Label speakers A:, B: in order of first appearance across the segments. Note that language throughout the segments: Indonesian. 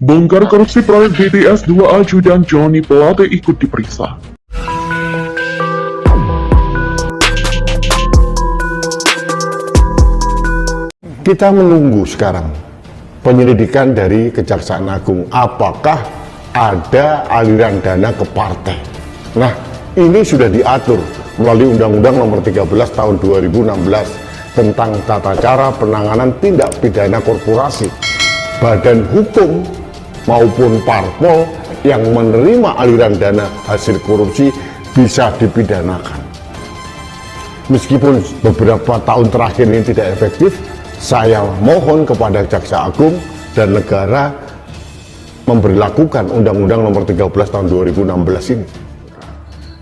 A: Bongkar korupsi proyek BTS 2 ajudan Johnny Plate ikut diperiksa.
B: Kita menunggu sekarang penyelidikan dari Kejaksaan Agung, apakah ada aliran dana ke partai. Nah, ini sudah diatur melalui Undang-Undang Nomor 13 Tahun 2016 tentang tata cara penanganan tindak pidana korporasi. Badan hukum maupun parpol yang menerima aliran dana hasil korupsi bisa dipidanakan. Meskipun beberapa tahun terakhir ini tidak efektif, saya mohon kepada Jaksa Agung dan negara memberlakukan Undang-Undang Nomor 13 Tahun 2016 ini.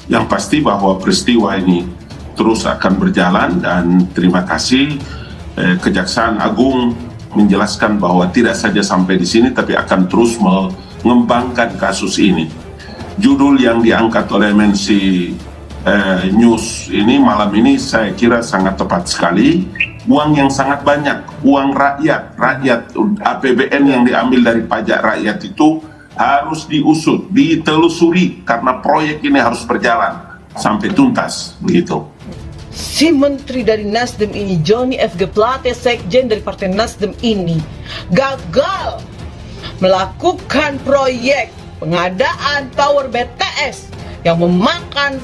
C: Yang pasti bahwa peristiwa ini terus akan berjalan, dan terima kasih Kejaksaan Agung menjelaskan bahwa tidak saja sampai di sini tapi akan terus mengembangkan kasus ini. Judul yang diangkat oleh MNC News ini malam ini saya kira sangat tepat sekali. Uang yang sangat banyak, uang rakyat APBN yang diambil dari pajak rakyat itu harus diusut, ditelusuri, karena proyek ini harus berjalan sampai tuntas, begitu.
D: Si menteri dari Nasdem ini, Johnny F. Plate, sekjen dari Partai Nasdem ini, gagal melakukan proyek pengadaan tower BTS yang memakan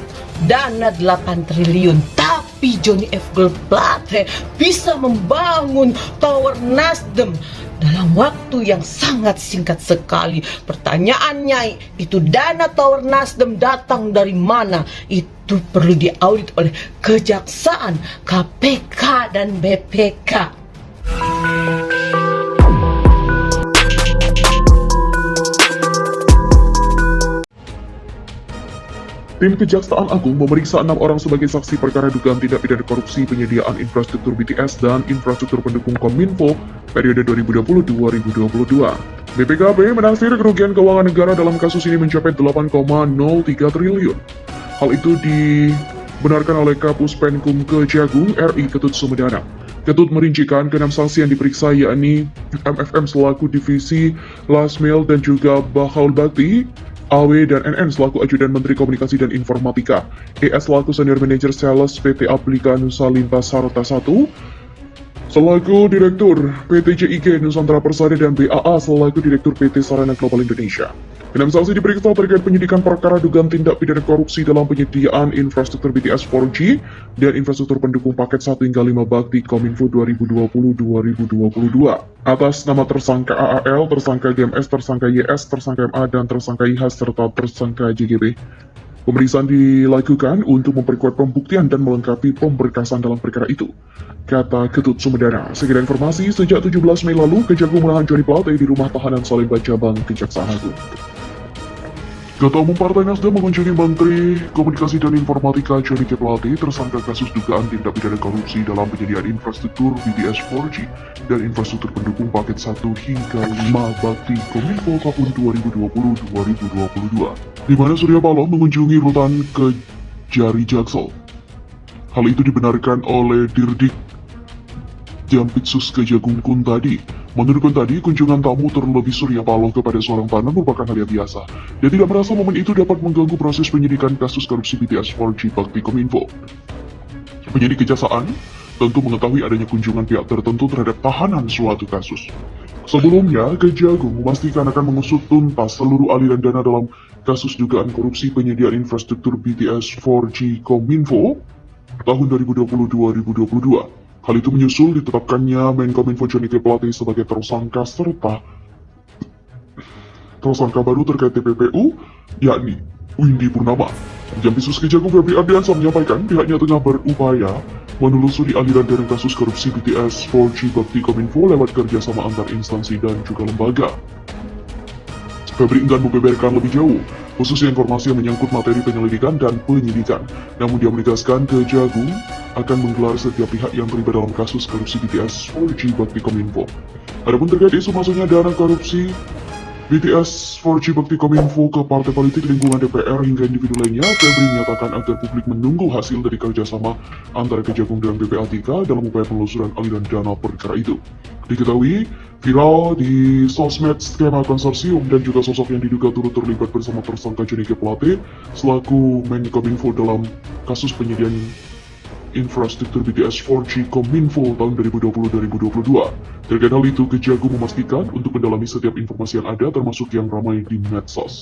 D: dana 8 triliun. Tapi Johnny F. Plate bisa membangun tower Nasdem dalam waktu yang sangat singkat sekali. Pertanyaannya, itu dana tower Nasdem datang dari mana? Itu perlu diaudit oleh Kejaksaan, KPK, dan BPK.
A: Tim Kejaksaan Agung memeriksa 6 orang sebagai saksi perkara dugaan tindak pidana korupsi penyediaan infrastruktur BTS dan infrastruktur pendukung Kominfo periode 2020-2022. BPKP menaksir kerugian keuangan negara dalam kasus ini mencapai 8,03 triliun. Hal itu dibenarkan oleh Kapus Penkum Kejagung RI Ketut Sumedana. Ketut merincikan ke-6 saksi yang diperiksa, yakni MFM selaku divisi Last Mile dan juga Bahaul Bakti, AW dan NN selaku ajudan Menteri Komunikasi dan Informatika, ES selaku Senior Manager Sales PT Aplika Nusa Lintas Sarta 1, selaku Direktur PT JIG Nusantara Persada, dan BAA selaku Direktur PT Sarana Global Indonesia. 6 saksi diperiksa terkait penyidikan perkara dugaan tindak pidana korupsi dalam penyediaan infrastruktur BTS 4G dan infrastruktur pendukung paket 1 hingga 5 bakti Kominfo 2020-2022. Atas nama tersangka AAL, tersangka GMS, tersangka YS, tersangka MA, dan tersangka IH serta tersangka JGB. Pemeriksaan dilakukan untuk memperkuat pembuktian dan melengkapi pemberkasan dalam perkara itu, kata Ketut Sumedana. Sekian informasi, sejak 17 Mei lalu, Kejagung menahan Johnny Plate di rumah tahanan Salemba Cabang Kejaksaan Agung. Ketua Umum Partai Nasdem mengunjungi Menteri Komunikasi dan Informatika Johnny Plate tersangka kasus dugaan tindak pidana korupsi dalam penyediaan infrastruktur BTS 4G dan infrastruktur pendukung paket 1 hingga 5 bakti Kominfo tahun 2020-2022, di mana Surya Paloh mengunjungi rutan Kejari Jaksel. Hal itu dibenarkan oleh Dirdik Jampitsus Kejagung Kuntadi. Menurut Kuntadi, kunjungan tamu terlebih Surya Paloh kepada seorang tahanan merupakan hal yang biasa. Dia tidak merasa momen itu dapat mengganggu proses penyidikan kasus korupsi BTS 4G Bakti Kominfo. Penyidik Kejaksaan tentu mengetahui adanya kunjungan pihak tertentu terhadap tahanan suatu kasus. Sebelumnya, Kejagung memastikan akan mengusut tuntas seluruh aliran dana dalam kasus dugaan korupsi penyediaan infrastruktur BTS 4G Kominfo tahun 2020-2022. Hal itu menyusul ditetapkannya Menkominfo Johnny Plate sebagai tersangka serta tersangka baru terkait TPPU, yakni Windy Purnama. Jampitsus Kejagung Febri Ardiansyah menyampaikan pihaknya tengah berupaya menelusuri aliran dana kasus korupsi BTS 4G Bakti Kominfo lewat kerjasama antar instansi dan juga lembaga. Febri enggan membeberkan lebih jauh, khususnya informasi yang menyangkut materi penyelidikan dan penyidikan. Namun dia menegaskan Kejagung akan menggelar setiap pihak yang terlibat dalam kasus korupsi BTS 4G Bakti Kominfo. Adapun terkait isu masuknya dana korupsi BTS 4G bakti Kominfo ke partai politik, lingkungan DPR hingga individu lainnya. Febri menyatakan agar publik menunggu hasil dari kerjasama antara Kejagung dan PPATK dalam upaya penelusuran aliran dana perkara itu. Diketahui viral di sosmed skema konsorsium dan juga sosok yang diduga turut terlibat bersama tersangka Johnny G. Plate selaku Menkominfo dalam kasus penyediaan infrastruktur BTS 4G Kominfo tahun 2020-2022. Terkait hal itu, Kejagung memastikan untuk mendalami setiap informasi yang ada termasuk yang ramai di medsos.